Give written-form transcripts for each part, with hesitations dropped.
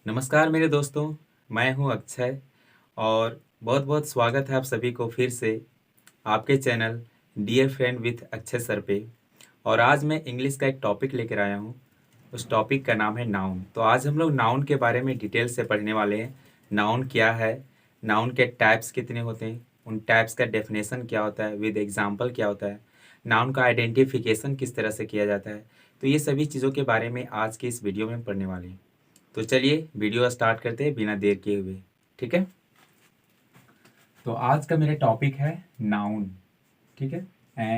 नमस्कार मेरे दोस्तों, मैं हूं अक्षय और बहुत बहुत स्वागत है आप सभी को फिर से आपके channel dear friend with Akshay sir पे। और आज मैं इंग्लिश का एक टॉपिक लेकर आया हूं। उस टॉपिक का नाम है नाउन। तो आज हम लोग नाउन के बारे में डिटेल से पढ़ने वाले हैं। नाउन क्या है, नाउन के टाइप्स कितने होते हैं, उन टाइप्स का डेफिनेशन क्या होता है, विद एग्जाम्पल क्या होता है, नाउन का आइडेंटिफिकेशन किस तरह से किया जाता है। तो ये सभी चीज़ों के बारे में आज के इस वीडियो में पढ़ने वाले हैं। तो चलिए वीडियो स्टार्ट करते हैं बिना देर किए हुए। ठीक है, तो आज का मेरा टॉपिक है नाउन। ठीक है,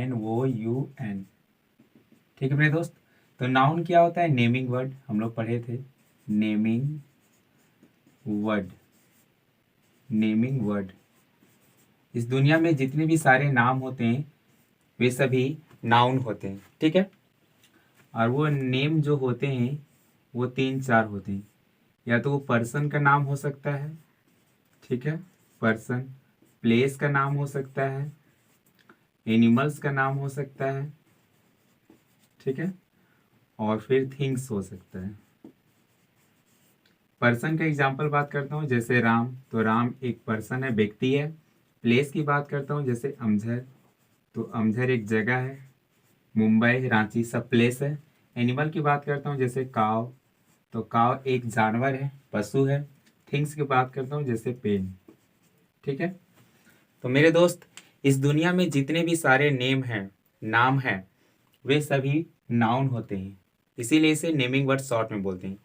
NOUN। ठीक है मेरे दोस्त। तो नाउन क्या होता है? नेमिंग वर्ड, हम लोग पढ़े थे। Naming word, naming word. इस दुनिया में जितने भी सारे नाम होते हैं वे सभी नाउन होते हैं। ठीक है, और वो नेम जो होते हैं वो तीन चार होते हैं। या तो वो पर्सन का नाम हो सकता है, ठीक है, पर्सन। प्लेस का नाम हो सकता है, एनिमल्स का नाम हो सकता है, ठीक है, और फिर थिंग्स हो सकता है। पर्सन का एग्जांपल बात करता हूँ, जैसे राम, तो राम एक पर्सन है, व्यक्ति है। प्लेस की बात करता हूँ, जैसे अमझर, तो अमझर एक जगह है। मुंबई, रांची सब प्लेस है। एनिमल की बात करता हूँ, जैसे काव, तो काव एक जानवर है, पशु है। थिंग्स की बात करता हूँ, जैसे पेन। ठीक है, तो मेरे दोस्त, इस दुनिया में जितने भी सारे नेम हैं, नाम हैं, वे सभी नाउन होते हैं। इसीलिए इसे नेमिंग वर्ड शॉर्ट में बोलते हैं।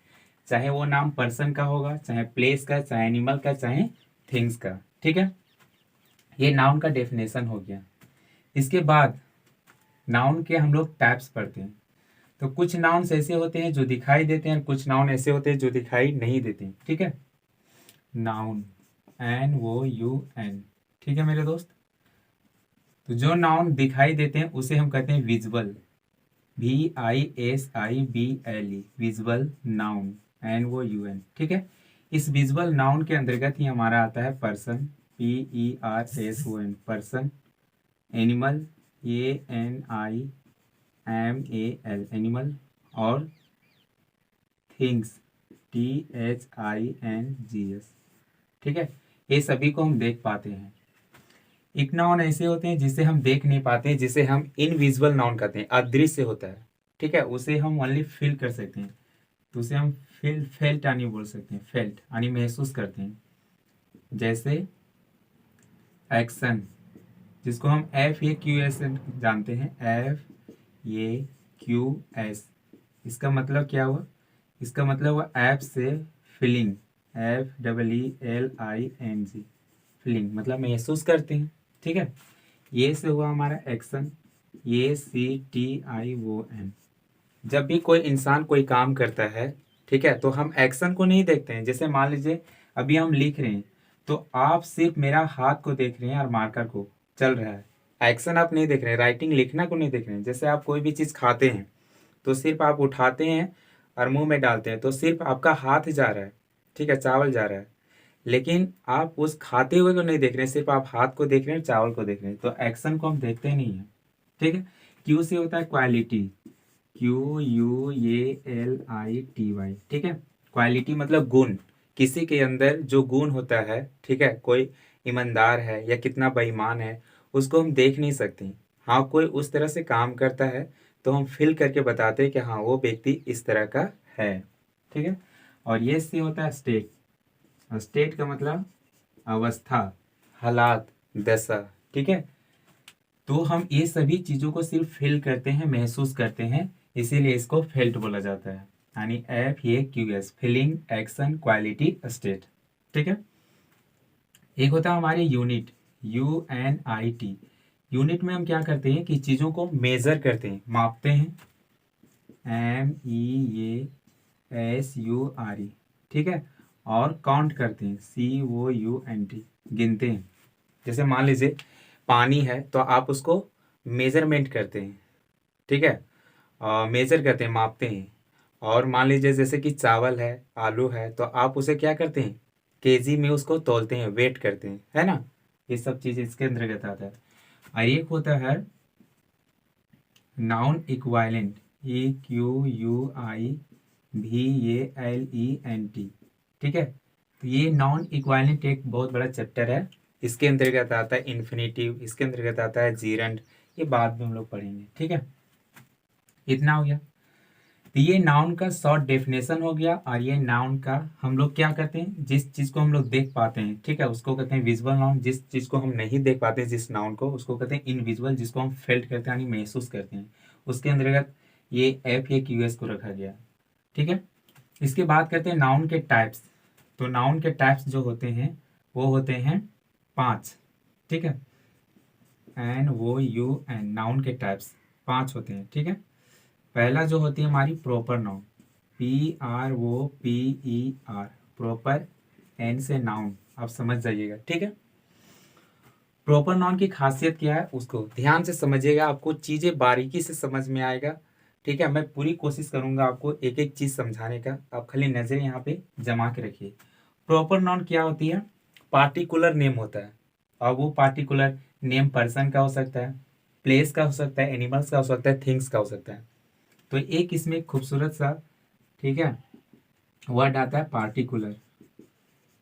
चाहे वो नाम पर्सन का होगा, चाहे प्लेस का, चाहे एनिमल का, चाहे थिंग्स का। ठीक है, ये नाउन का डेफिनेशन हो गया। इसके बाद नाउन के हम लोग टाइप्स पढ़ते हैं। तो कुछ नाउन्स ऐसे होते हैं जो दिखाई देते हैं, कुछ नाउन ऐसे होते हैं जो दिखाई नहीं देते हैं। ठीक है, नाउन, NOUN। ठीक है मेरे दोस्त। तो जो नाउन दिखाई देते हैं उसे हम कहते हैं visual, VISIBLE, visual noun, NOUN। ठीक है, इस विजुअल नाउन के अंतर्गत ही हमारा आता है person, PERSON, person. Animal, ANIMAL, animal. और थिंग्स, THINGS। ठीक है, ये सभी को हम देख पाते हैं। एक नाउन ऐसे होते हैं जिसे हम देख नहीं पाते, जिसे हम इनविजिबल नाउन कहते हैं, अदृश्य होता है। ठीक है, उसे हम ओनली फील कर सकते हैं, तो उसे हम फेल्ट आनी बोल सकते हैं, फेल्ट आनी महसूस करते हैं। जैसे एक्शन, जिसको हम FAQS जानते हैं, FAQS। इसका मतलब क्या हुआ? इसका मतलब हुआ ऐप से फीलिंग, FEELING, फीलिंग मतलब महसूस करते हैं। ठीक है, ये से हुआ हमारा एक्शन, ACTION। जब भी कोई इंसान कोई काम करता है, ठीक है, तो हम एक्शन को नहीं देखते हैं। जैसे मान लीजिए अभी हम लिख रहे हैं, तो आप सिर्फ मेरा हाथ को देख रहे हैं और मार्कर को चल रहा है, एक्शन आप नहीं देख रहे हैं, राइटिंग लिखना को नहीं देख रहे हैं। जैसे आप कोई भी चीज़ खाते हैं तो सिर्फ आप उठाते हैं और मुंह में डालते हैं, तो सिर्फ आपका हाथ जा रहा है, ठीक है, चावल जा रहा है, लेकिन आप उस खाते हुए को नहीं देख रहे हैं, सिर्फ आप हाथ को देख रहे हैं, चावल को देख रहे हैं, तो एक्शन को हम देखते ही नहीं है। ठीक है, क्यू से होता है क्वालिटी, QUALITY। ठीक है, क्वालिटी मतलब गुण, किसी के अंदर जो गुण होता है, ठीक है, कोई ईमानदार है या कितना बेईमान है, उसको हम देख नहीं सकते। हाँ, कोई उस तरह से काम करता है तो हम फील करके बताते हैं कि हाँ वो व्यक्ति इस तरह का है। ठीक है, और ये से होता है स्टेट। स्टेट का मतलब अवस्था, हालात, दशा। ठीक है, तो हम ये सभी चीज़ों को सिर्फ फील करते हैं, महसूस करते हैं, इसीलिए इसको फेल्ट बोला जाता है। यानी FAQS, feeling, action, quality, state. ठीक है, एक होता है हमारे यूनिट, UNIT। यूनिट में हम क्या करते हैं कि चीज़ों को मेजर करते हैं, मापते हैं, MEASURE। ठीक है, और काउंट करते हैं, COUNT, गिनते हैं। जैसे मान लीजिए पानी है तो आप उसको मेजरमेंट करते हैं, ठीक है, मेजर करते हैं, मापते हैं। और मान लीजिए जैसे कि चावल है, आलू है, तो आप उसे क्या करते हैं, केजी में उसको तौलते हैं, वेट करते हैं, है ना। ये सब चीज़ इसके अंतर्गत आता है। और एक होता है नाउन इक्वालेंट, EQUIVALENT। ठीक है। तो ये नॉन इक्वालिटी एक बहुत बड़ा चैप्टर है। इसके अंतर्गत आता है इन्फिनेटिव, इसके अंतर्गत आता है जीरंड, ये बाद में हम लोग पढ़ेंगे। ठीक है, इतना हो गया। तो ये नाउन का शॉर्ट डेफिनेशन हो गया। और ये नाउन का हम लोग क्या करते हैं, जिस चीज को हम लोग देख पाते हैं, ठीक है, उसको कहते हैं विजुअल नाउन। जिस चीज को हम नहीं देख पाते जिस नाउन को, उसको कहते हैं इनविजुअल। जिसको हम फेल्ट करते हैं यानी महसूस करते हैं, उसके अंतर्गत ये एफ ए क्यू एस को रखा गया। ठीक है, इसके बाद करते हैं नाउन के टाइप्स। तो नाउन के टाइप्स जो होते हैं वो होते हैं 5। ठीक है, N O U N, noun के टाइप्स 5 होते हैं। ठीक है, पहला जो होती है हमारी proper noun, P R O P E R, proper, N से नाउन, आप समझ जाइएगा। ठीक है, प्रॉपर नाउन की खासियत क्या है उसको ध्यान से समझिएगा, आपको चीजें बारीकी से समझ में आएगा। ठीक है, मैं पूरी कोशिश करूंगा आपको एक एक चीज समझाने का, आप खाली नजर यहाँ पे जमा के रखिए। प्रॉपर नाउन क्या होती है, पार्टिकुलर नेम होता है। और वो पार्टिकुलर नेम पर्सन का हो सकता है, प्लेस का हो सकता है, एनिमल्स का हो सकता है, थिंग्स का हो सकता है। तो एक इसमें खूबसूरत सा, ठीक है, वर्ड आता है पार्टिकुलर।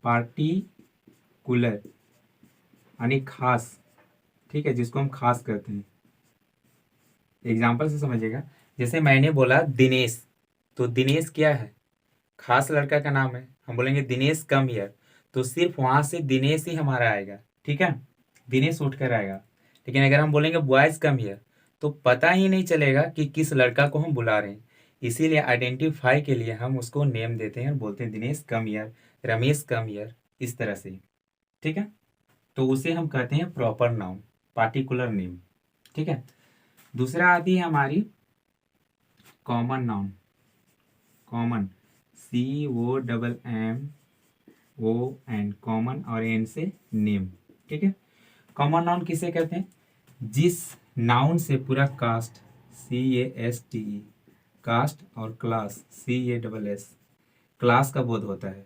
पार्टिकुलर यानी खास। ठीक है, जिसको हम खास करते हैं। एग्जाम्पल से समझिएगा, जैसे मैंने बोला दिनेश, तो दिनेश क्या है, खास लड़का का नाम है। हम बोलेंगे दिनेश कम हियर, तो सिर्फ वहां से दिनेश ही हमारा आएगा। ठीक है, दिनेश उठकर आएगा। लेकिन अगर हम बोलेंगे बॉयज कम हियर, तो पता ही नहीं चलेगा कि किस लड़का को हम बुला रहे हैं। इसीलिए आइडेंटिफाई के लिए हम उसको नेम देते हैं और बोलते हैं Dinesh come here, Ramesh come here, इस तरह से। ठीक है, तो उसे हम कहते हैं प्रॉपर नाउन, पार्टिकुलर नेम। ठीक है, दूसरा आती है हमारी common noun. Common, C O double M O N, common, और एन से नेम। ठीक है, कॉमन नाउन किसे कहते हैं, जिस नाउन से पूरा caste, C A S T E, caste, और class, C A double S, class का बोध होता है।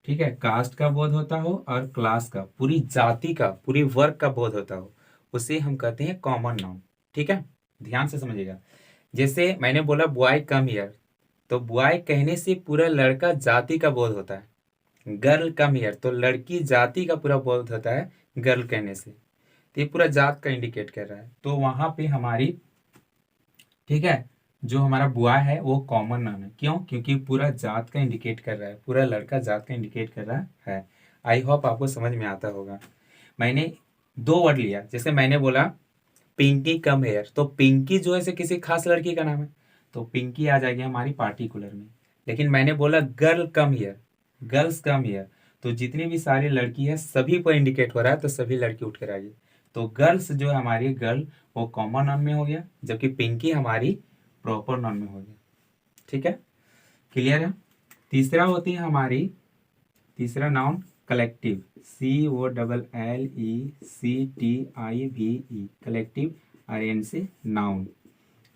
ठीक है, कास्ट का बोध होता हो और क्लास का, पूरी जाति का, पूरी वर्ग का बोध होता हो, उसे हम कहते हैं कॉमन नाउन। ठीक है, ध्यान से समझिएगा। जैसे मैंने बोला बॉय कम हियर, तो बॉय कहने से पूरा लड़का जाति का बोध होता है। गर्ल कम हियर, तो लड़की जाति का पूरा बोध होता है गर्ल कहने से। तो ये पूरा जात का इंडिकेट कर रहा है, तो वहां पे हमारी, ठीक है, जो हमारा बुआ है वो कॉमन नाउन है। क्यों, क्योंकि पूरा जात का इंडिकेट कर रहा है, पूरा लड़का जात का इंडिकेट कर रहा है। आई होप आपको समझ में आता होगा। मैंने 2 वर्ड लिया, जैसे मैंने बोला पिंकी कम हेयर, तो पिंकी जो है से किसी खास लड़की का नाम है, तो पिंकी आ जाएगी हमारी पार्टिकुलर में। लेकिन मैंने बोला girl come here, girls come here, तो जितनी भी सारी लड़की है सभी पर इंडिकेट हो रहा है, तो सभी लड़की उठ कर आएगी। तो गर्ल्स जो है हमारी, गर्ल वो कॉमन नाउन में हो गया, जबकि पिंकी हमारी प्रॉपर नाउन में हो गया। ठीक है, क्लियर है। तीसरा होती है हमारी, तीसरा noun collective, C O double L E C T I V E, collective, और एन से नाउन।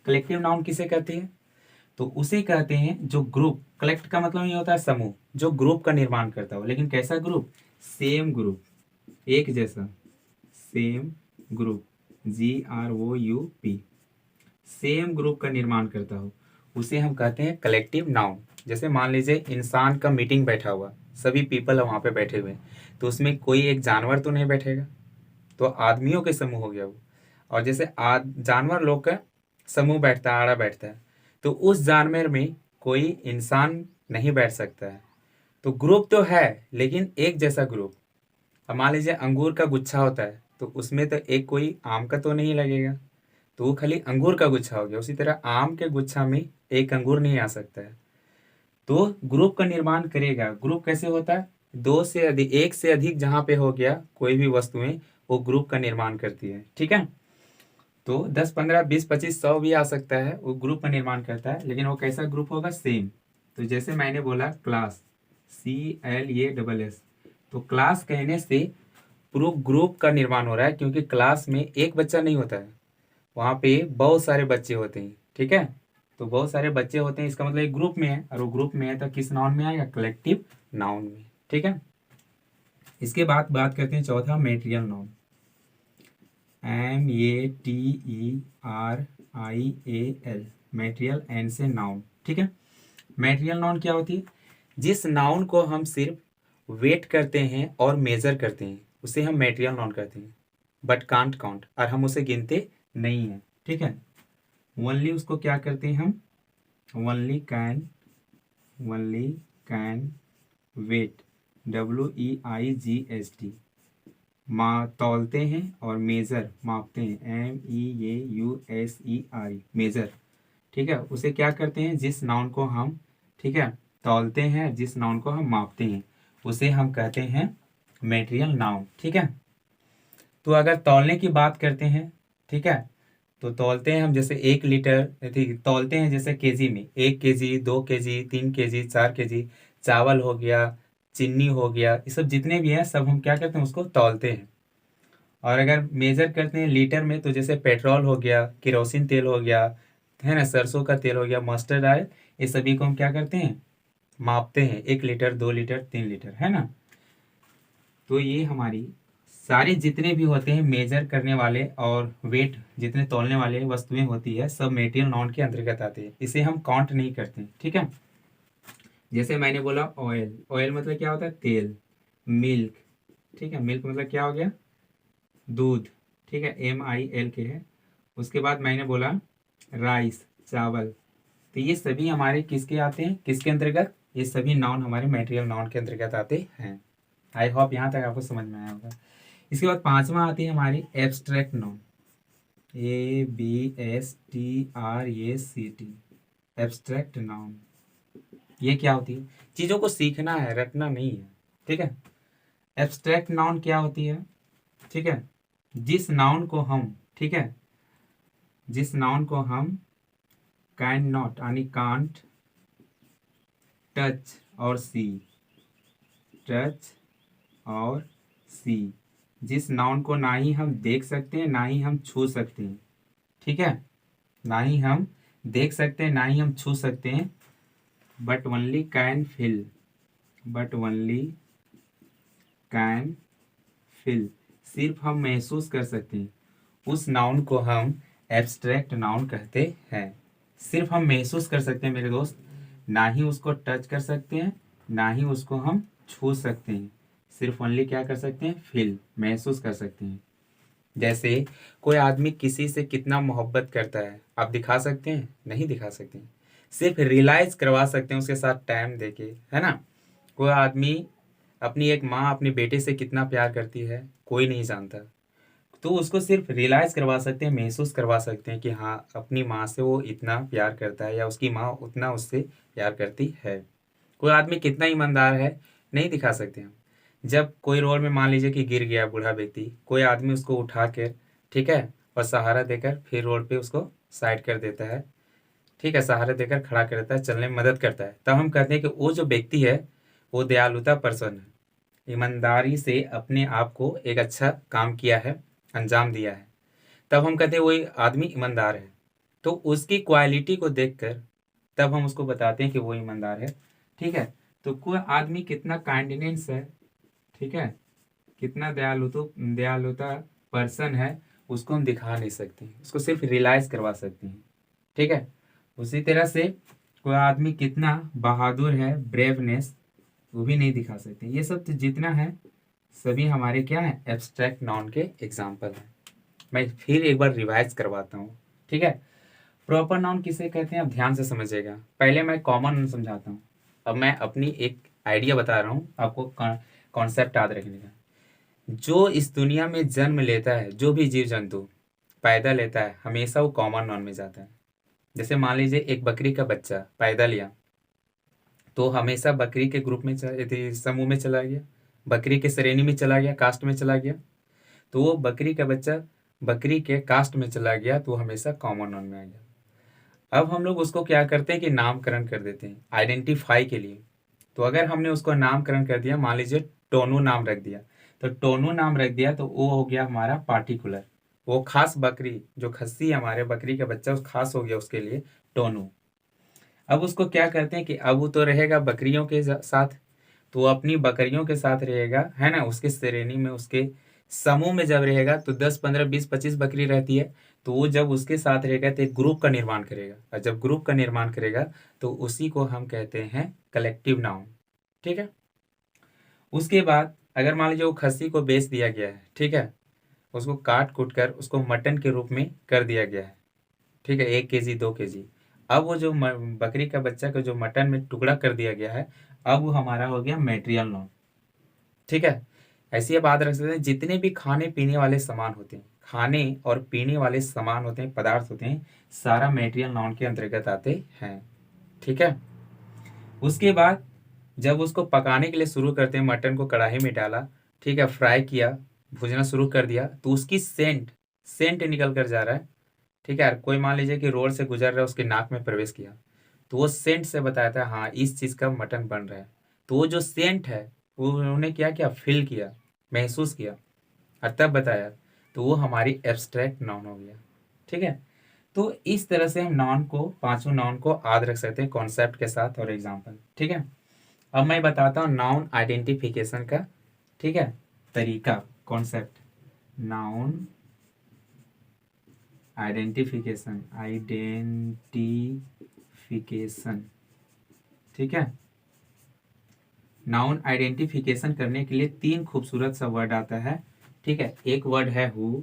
कलेक्टिव नाउन किसे कहते हैं, तो उसे कहते हैं जो ग्रुप, कलेक्ट का मतलब ये होता है समूह, जो ग्रुप का निर्माण करता हो। लेकिन कैसा ग्रुप, सेम ग्रुप, एक जैसा, same group, GROUP, same group का निर्माण करता हो, उसे हम कहते हैं कलेक्टिव नाउन। जैसे मान लीजिए इंसान का मीटिंग बैठा हुआ, सभी पीपल वहां पे बैठे हुए हैं, तो उसमें कोई एक जानवर तो नहीं बैठेगा, तो आदमियों के समूह हो गया वो। और जैसे जानवर लोग का समूह बैठता है, आड़ा बैठता है, तो उस जानवर में कोई इंसान नहीं बैठ सकता है। तो ग्रुप तो है लेकिन एक जैसा ग्रुप। अब मान लीजिए अंगूर का गुच्छा होता है, तो उसमें तो एक कोई आम का तो नहीं लगेगा, तो वो खाली अंगूर का गुच्छा हो गया। उसी तरह आम के गुच्छा में एक अंगूर नहीं आ सकता है। तो ग्रुप का निर्माण करेगा। ग्रुप कैसे होता है, 2 से अधिक, 1 से अधिक जहां पे हो गया कोई भी वस्तुएं, वो ग्रुप का निर्माण करती है। ठीक है, तो 10 15 20 25 100 भी आ सकता है, वो ग्रुप का निर्माण करता है। लेकिन वो कैसा ग्रुप होगा, सेम। तो जैसे मैंने बोला क्लास, CLASS, तो क्लास कहने से पूरा ग्रुप का निर्माण हो रहा है, क्योंकि क्लास में एक बच्चा नहीं होता है, वहाँ पे बहुत सारे बच्चे होते हैं। ठीक है, तो बहुत सारे बच्चे होते हैं, इसका मतलब एक ग्रुप में है, और वो ग्रुप में है तो किस नाउन में आएगा, कलेक्टिव नाउन में। ठीक है, इसके बाद बात करते हैं चौथा, material noun, METERIAL, material, N से नाउन। ठीक है, मेटेरियल नाउन क्या होती है, जिस नाउन को हम सिर्फ वेट करते हैं और मेजर करते हैं उसे हम मेटेरियल नाउन कहते हैं, बट कांट काउंट, और हम उसे गिनते नहीं हैं। ठीक है, ओनली उसको क्या करते हैं हम, ओनली कैन वेट, WEIGHT, तौलते हैं और मेजर मापते हैं, MEAUSER, मेजर। ठीक है, उसे क्या करते हैं, जिस नाउन को हम, ठीक है, तौलते हैं, जिस नाउन को हम मापते हैं उसे हम कहते हैं मेटेरियल नाउन। ठीक है, तो अगर तौलने की बात करते हैं, ठीक है, तो तौलते हैं हम जैसे 1 लीटर, ठीक, तौलते हैं जैसे केजी में, 1 केजी, 2 केजी, 3 केजी, 4 केजी, चावल हो गया, चीनी हो गया, ये सब जितने भी हैं सब हम क्या करते हैं, उसको तौलते हैं। और अगर मेजर करते हैं लीटर में, तो जैसे पेट्रोल हो गया, केरोसिन तेल हो गया, है ना, सरसों का तेल हो गया, मस्टर्ड ऑयल, ये सभी को हम क्या करते हैं, मापते हैं, 1 लीटर, 2 लीटर, 3 लीटर, है ना। तो ये हमारी सारे जितने भी होते हैं मेजर करने वाले और वेट जितने तौलने वाले वस्तुएं होती है सब मेटेरियल नाउन के अंतर्गत आते हैं, इसे हम काउंट नहीं करते। ठीक है, जैसे मैंने बोला ऑयल, ऑयल मतलब क्या होता है, तेल। मिल्क, ठीक है, मिल्क मतलब क्या हो गया, दूध। ठीक है, MILK है। उसके बाद मैंने बोला राइस, चावल। तो ये सभी हमारे किसके आते हैं, किसके अंतर्गत, ये सभी नाउन हमारे मेटेरियल नाउन के अंतर्गत आते हैं। आई होप यहाँ तक आपको समझ में आया होगा। इसके बाद पांचवा आती है हमारी abstract noun, ABSTRACT, abstract noun. ये क्या होती है, चीजों को सीखना है, रटना नहीं है। ठीक है, एब्स्ट्रैक्ट नाउन क्या होती है, ठीक है, जिस नाउन को हम, ठीक है, जिस नाउन को हम कैन नॉट यानी कांट टच और सी, टच और सी, जिस नाउन को ना ही हम देख सकते हैं ना ही हम छू सकते हैं। ठीक है, ना ही हम देख सकते हैं ना ही हम छू सकते हैं, but only can feel, but only can feel, सिर्फ हम महसूस कर सकते हैं, उस नाउन को हम एब्स्ट्रैक्ट नाउन कहते हैं। सिर्फ हम महसूस कर सकते हैं मेरे दोस्त, ना ही उसको टच कर सकते हैं ना ही उसको हम छू सकते हैं, सिर्फ ओनली क्या कर सकते हैं, फील, महसूस कर सकते हैं। जैसे कोई आदमी किसी से कितना मोहब्बत करता है, आप दिखा सकते हैं, नहीं दिखा सकते हैं, सिर्फ रियलाइज करवा सकते हैं उसके साथ टाइम देके, है ना। कोई आदमी अपनी एक माँ अपने बेटे से कितना प्यार करती है कोई नहीं जानता, तो उसको सिर्फ रियलाइज करवा सकते हैं, महसूस करवा सकते हैं कि हाँ अपनी माँ से वो इतना प्यार करता है या उसकी माँ उतना उससे प्यार करती है। कोई आदमी कितना ईमानदार है नहीं दिखा सकते हम। जब कोई रोड में मान लीजिए कि गिर गया बूढ़ा व्यक्ति, कोई आदमी उसको उठा कर, ठीक है, और सहारा देकर फिर रोड पे उसको साइड कर देता है, ठीक है, सहारा देकर खड़ा कर देता है, चलने में मदद करता है, तब हम कहते हैं कि वो जो व्यक्ति है वो दयालुता पर्सन है, ईमानदारी से अपने आप को एक अच्छा काम किया है, अंजाम दिया है, तब हम कहते हैं वही आदमी ईमानदार है। तो उसकी क्वालिटी को देखकर तब हम उसको बताते हैं कि वो ईमानदार है। ठीक है, तो कोई आदमी कितना काइंडनेस है, ठीक है, कितना दयालुता पर्सन है, उसको हम दिखा नहीं सकते, उसको सिर्फ रियलाइज करवा सकते हैं। ठीक है, उसी तरह से कोई आदमी कितना बहादुर है, ब्रेवनेस, वो भी नहीं दिखा सकते। ये सब तो जितना है सभी हमारे क्या है, एब्स्ट्रैक्ट नाउन के एग्जाम्पल हैं। मैं फिर एक बार रिवाइज करवाता हूँ। ठीक है, प्रॉपर नाउन किसे कहते हैं, अब ध्यान से समझिएगा। पहले मैं कॉमन नाउन समझाता हूँ, अब मैं अपनी एक आइडिया बता रहा हूँ आपको, कॉन्सेप्ट याद रखने का। जो इस दुनिया में जन्म लेता है, जो भी जीव जंतु पैदा लेता है, हमेशा वो कॉमन नाउन में जाता है। जैसे मान लीजिए एक बकरी का बच्चा पैदा लिया, तो हमेशा बकरी के ग्रुप में समूह में चला गया, बकरी के श्रेणी में चला गया, कास्ट में चला गया, तो वो बकरी का बच्चा बकरी के कास्ट में चला गया, तो हमेशा कॉमन नाउन में आ गया। अब हम लोग उसको क्या करते हैं कि नामकरण कर देते हैं आइडेंटिफाई के लिए। तो अगर हमने उसको नामकरण कर दिया, मान लीजिए टोनू नाम रख दिया, तो टोनू नाम रख दिया तो वो हो गया हमारा पार्टिकुलर, वो खास बकरी जो खस्सी है हमारे बकरी का बच्चा, उस खास हो गया उसके लिए टोनू। अब उसको क्या करते हैं कि अब वो तो रहेगा बकरियों के साथ, तो वो अपनी बकरियों के साथ रहेगा, है ना, उसके श्रेणी में, उसके समूह में जब रहेगा तो 10 15 20 25 बकरी रहती है, तो वो जब उसके साथ रहेगा तो एक ग्रुप का निर्माण करेगा, और जब ग्रुप का निर्माण करेगा तो उसी को हम कहते हैं कलेक्टिव नाउन। ठीक है। उसके बाद अगर मान लीजिए वो खस्सी को बेच दिया गया है, ठीक है, उसको काट कूट कर उसको मटन के रूप में कर दिया गया है, ठीक है, 1 केजी 2 केजी। अब वो जो बकरी का बच्चा का जो मटन में टुकड़ा कर दिया गया है, अब वो हमारा हो गया मेटेरियल नॉन, ठीक है। ऐसी बात रख सकते हैं, जितने भी खाने पीने वाले सामान होते हैं, खाने और पीने वाले सामान होते हैं, पदार्थ होते हैं, सारा मेटेरियल नॉन के अंतर्गत आते हैं, ठीक है। उसके बाद जब उसको पकाने के लिए शुरू करते हैं, मटन को कढ़ाई में डाला, ठीक है, फ्राई किया, भुजना शुरू कर दिया, तो उसकी सेंट सेंट निकल कर जा रहा है, ठीक है। कोई मान लीजिए कि रोड से गुजर रहा है, उसके नाक में प्रवेश किया, तो वो सेंट से बताया था हाँ इस चीज़ का मटन बन रहा है। तो वो जो सेंट है वो उन्होंने क्या किया, फील किया, महसूस किया, और तब बताया, तो वो हमारी एब्स्ट्रैक्ट नाउन हो गया, ठीक है। तो इस तरह से हम नाउन को, पांचों नाउन को याद रख सकते हैं कॉन्सेप्ट के साथ और एग्जाम्पल, ठीक है। अब मैं बताता हूँ नाउन आइडेंटिफिकेशन का, ठीक है, तरीका, कॉन्सेप्ट, नाउन आइडेंटिफिकेशन, ठीक है। नाउन आइडेंटिफिकेशन करने के लिए 3 खूबसूरत सा वर्ड आता है, ठीक है। एक वर्ड है हु,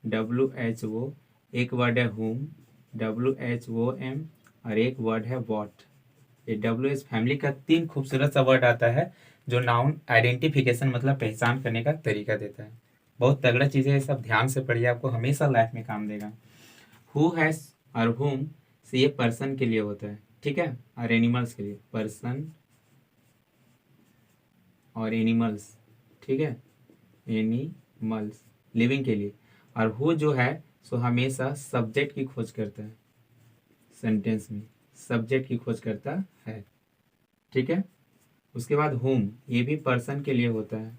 WHO, एक वर्ड है हुम, WHOM, और एक वर्ड है वॉट, ये WH फैमिली का 3 खूबसूरत सा वर्ड आता है जो नाउन आइडेंटिफिकेशन मतलब पहचान करने का तरीका देता है। बहुत तगड़ा चीज़ है, सब ध्यान से पढ़िए, आपको हमेशा लाइफ में काम देगा। हु हैज और हुम से ये पर्सन के लिए होता है, ठीक है, और एनिमल्स के लिए, पर्सन और एनिमल्स, ठीक है, एनिमल्स लिविंग के लिए। और हु जो है सो हमेशा सब्जेक्ट की खोज करता है, सेंटेंस में सब्जेक्ट की खोज करता है, ठीक है। उसके बाद हुम, ये भी पर्सन के लिए होता है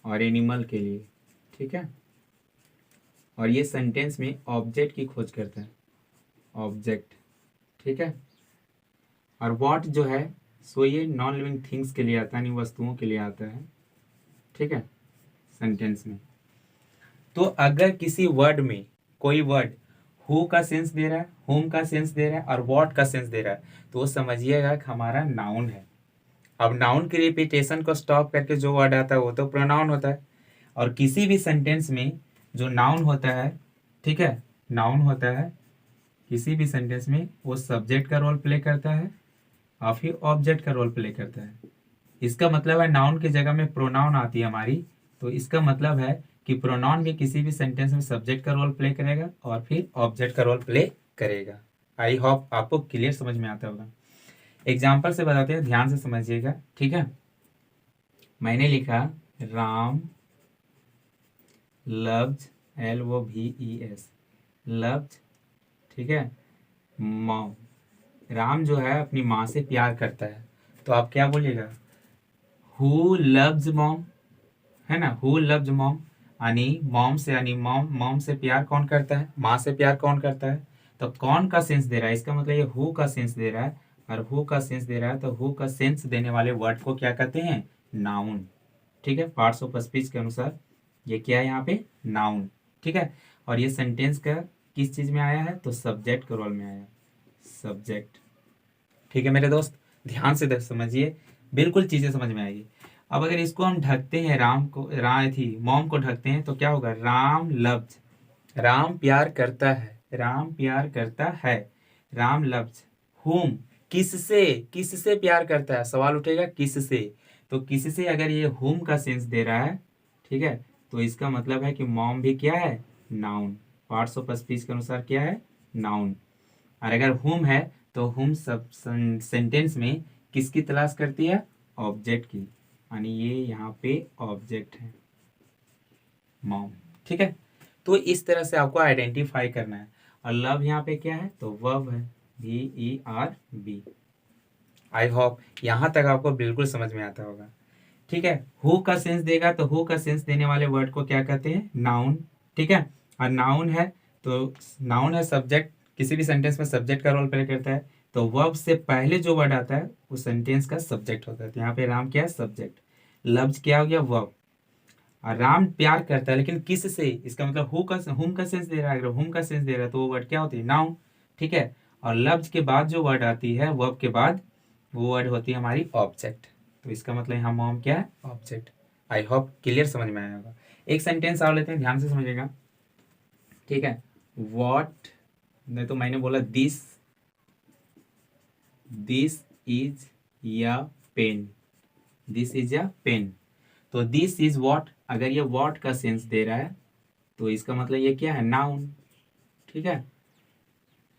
और एनिमल के लिए, ठीक है। और ये सेंटेंस में ऑब्जेक्ट की खोज करता है, ऑब्जेक्ट, ठीक है। और व्हाट जो है सो ये नॉन लिविंग थिंग्स के लिए आता है, यानी वस्तुओं के लिए आता है, ठीक है, सेंटेंस में। तो अगर किसी वर्ड में कोई वर्ड हु का सेंस दे रहा है, हुम का सेंस दे रहा है और व्हाट का सेंस दे रहा है, तो वो समझिएगा कि हमारा नाउन है। अब नाउन की रिपीटेशन को स्टॉप करके जो वर्ड आता है वो तो प्रोनाउन होता है। और किसी भी सेंटेंस में जो नाउन होता है, ठीक है, नाउन होता है किसी भी सेंटेंस में, वो सब्जेक्ट का रोल प्ले करता है और फिर ऑब्जेक्ट का रोल प्ले करता है। इसका मतलब है नाउन की जगह में प्रोनाउन आती है हमारी, तो इसका मतलब है कि प्रोनाउन भी किसी भी सेंटेंस में सब्जेक्ट का रोल प्ले करेगा और फिर ऑब्जेक्ट का रोल प्ले करेगा। आई होप आपको क्लियर समझ में आता होगा। एग्जाम्पल से बताते हैं, ध्यान से समझिएगा, ठीक है। मैंने लिखा राम लव्स, LOVES, लव्स, ठीक है, मॉम। राम जो है अपनी माँ से प्यार करता है, तो आप क्या बोलिएगा, हु लव्स मॉम, है ना, हु लव्स मॉम, यानी मॉम से, यानी मॉम, मॉम से प्यार कौन करता है, माँ से प्यार कौन करता है। तो कौन का सेंस दे रहा है, इसका मतलब ये हु का सेंस दे रहा है, और हु का सेंस दे रहा है, तो हु का सेंस देने वाले वर्ड को क्या कहते हैं, नाउन, ठीक है। पार्ट्स ऑफ स्पीच के अनुसार ये क्या है यहाँ पे, नाउन, ठीक है। और ये सेंटेंस का किस चीज में आया है, तो सब्जेक्ट के रोल में आया, सब्जेक्ट, ठीक है मेरे दोस्त, ध्यान से समझिए, बिल्कुल चीजें समझ में आएगी। अब अगर इसको हम ढकते हैं, राम को, थी मॉम को ढकते हैं, तो क्या होगा, राम लव्स, राम प्यार करता है, राम प्यार करता है, राम लव्स हुम, किससे, किससे प्यार करता है, सवाल उठेगा किससे। तो किससे अगर ये हुम का सेंस दे रहा है, ठीक है, तो इसका मतलब है कि मॉम भी क्या है, नाउन, पार्ट्स ऑफ स्पीच के अनुसार क्या है, नाउन। और अगर हुम है तो हुम सब सेंटेंस में किसकी तलाश करती है, ऑब्जेक्ट की, यानी ये यहाँ पे ऑब्जेक्ट है, मॉम, ठीक है। तो इस तरह से आपको आइडेंटिफाई करना है। और लव यहाँ पे क्या है, तो वर्ब है, VERB। आई होप यहाँ तक आपको बिल्कुल समझ में आता होगा, ठीक है। हु का सेंस देगा, तो हु का सेंस देने वाले वर्ड को क्या कहते हैं, नाउन, ठीक है। और नाउन है तो नाउन है सब्जेक्ट, किसी भी सेंटेंस में सब्जेक्ट का रोल प्ले करता है, तो वर्ब से पहले जो वर्ड आता है वो सेंटेंस का सब्जेक्ट होता है। तो यहाँ पे राम क्या है, सब्जेक्ट, लव्स क्या हो गया, वर्ब। और राम प्यार करता है, लेकिन किस से, इसका मतलब हु का, हुम का सेंस दे रहा है, अगर हुम का सेंस दे रहा है तो वो वर्ड क्या होती है, नाउन, ठीक है। और लव्स के बाद जो वर्ड आती है, वर्ब के बाद, वो वर्ड होती है हमारी ऑब्जेक्ट, तो इसका मतलब यहाँ मॉम क्या है, ऑब्जेक्ट। आई होप क्लियर समझ में आया होगा। एक सेंटेंस और लेते हैं, ध्यान से समझिएगा, ठीक है। वॉट, नहीं तो मैंने बोला दिस इज या पेन, दिस इज या पेन। तो दिस इज वॉट, अगर ये वॉट का सेंस दे रहा है तो इसका मतलब ये क्या है, नाउन, ठीक है।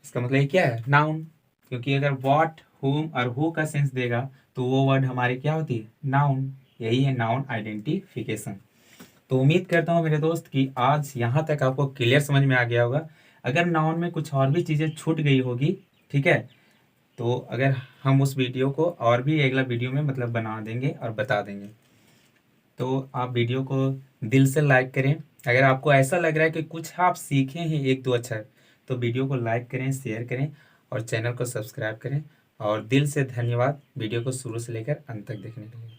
इसका मतलब ये क्या है, नाउन, क्योंकि अगर वॉट, हुम और हु का सेंस देगा तो वो वर्ड हमारी क्या होती है, नाउन। यही है नाउन आइडेंटिफिकेशन। तो उम्मीद करता हूँ मेरे दोस्त कि आज यहाँ तक आपको क्लियर समझ में आ गया होगा। अगर नाउन में कुछ और भी चीज़ें छूट गई होगी, ठीक है, तो अगर हम उस वीडियो को और भी अगला वीडियो में मतलब बना देंगे और बता देंगे। तो आप वीडियो को दिल से लाइक करें। अगर आपको ऐसा लग रहा है कि कुछ आप सीखे हैं एक दो अक्षर, तो वीडियो को लाइक करें, शेयर करें और चैनल को सब्सक्राइब करें। और दिल से धन्यवाद वीडियो को शुरू से लेकर अंत तक देखने के लिए।